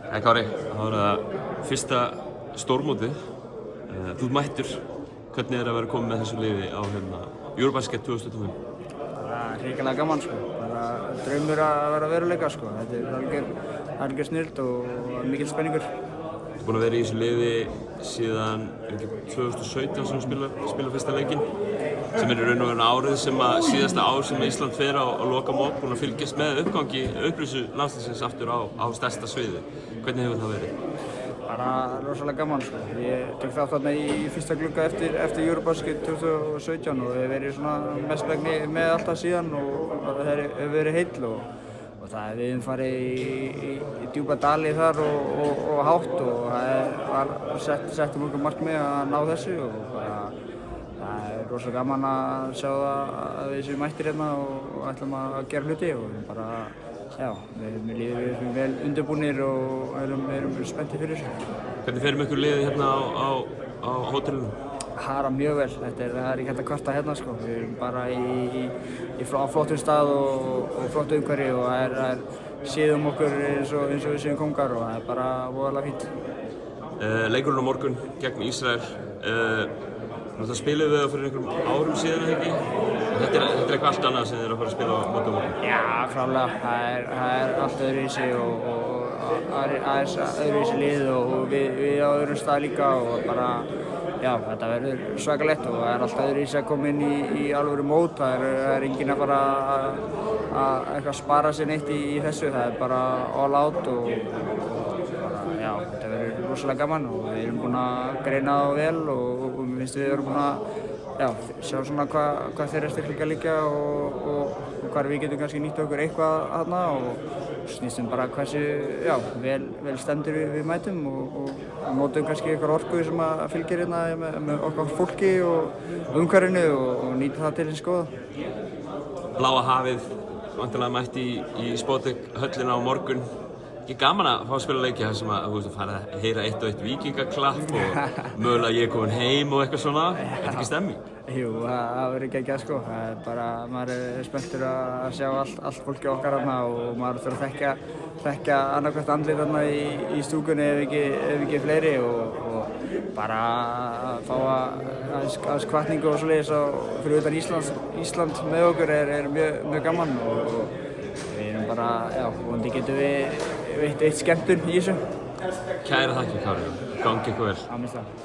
Kári, þá er það fyrsta stórmótið. Þú ert mættur. Hvernig er að vera komið með þessu liði á Eurobasket 2025? Bara hrikalega gaman sko. Bara draumur að vera veruleika sko. Þetta er algjör snilld og mikill spenningur. Þú ert búinn að vera í þessu liði síðan 2017 sem spila fyrsta leikinn. Sem er í raun og veru árið sem síðasta ár sem Ísland fer á lokamót, búinn að fylgjast með uppgangi upplýsu landsliðsins aftur á stærsta sviði. Hvernig hefur það verið? Bara rosalega gaman sko. Ég tók þátt þarna í fyrsta glugga eftir Eurobasket 2017 og hef verið svona mestmegni með alltaf síðan og það hefur verið heill og það við höfum farið í djúpa dali þar og hátt og settum okkur markmið að ná þessu og bara það er rosalega gaman að sjá að við séum mættir hérna og ætlum að gera hluti og bara já, við erum vel undirbúnir og erum spenntir fyrir þessu. Hvernig fer ykkur liðið hérna á hótelinu? Það er mjög vel, það er ekki hægt að kvarta hérna sko. Við erum bara á flottum stað og flottu umhverfi og það er séð okkur eins og við séum kongar og það er bara voðalega fínt. Leikurinn á morgun gegn Ísrael. Það spiluðu við það fyrir einhverjum árum síðan eða ekki? Þetta er eitthvað allt annað sem þið eru að fara að spila á morgun. Já, klárlega. Það er allt öðruvísi og aðeins öðruvísi lið og við á öðrum stað líka og bara, já, þetta verður svakalegt og það er allt öðruvísi að koma inn í alvöru mót. Það er enginn að fara að eitthvað spara sér neitt í þessu. Það er bara all out og bara, já, þetta verður rosalega gaman og við erum búin að greina það vel og mér finnst við erum búin að sjá svona hvað þeirra styrkleika liggja og hvar við getum kannski nýtt okkur eitthvað þarna og snýst bara hversu vel stendur við mætum og notum kannski eitthvað orku sem að fylgir hérna með okkar fólki og umhverfinu og nýta það til hins góða. Bláa hafið, vantilega mætt í Spotek höllina á morgun. Ekki gaman að fá að spila leiki þar sem að fara að heyra eitt og eitt víkingaklapp og mögulega ég er komin heim og eitthvað svona. Er þetta ekki stemming? Jú, það verður geggjað sko. Það er bara, maður er spenntur að sjá allt fólkið okkar þarna og maður þarf að þekkja annarkvæmt andlit þarna í stúkunni ef ekki fleiri og bara að fá aðeins hvatningu og svoleiðis fyrir utan Ísland með okkur er mjög gaman og við erum bara, vonandi getum við veitt skemmtun í þessu. Kæra þakkir, Kári. Gangi ykkur vel.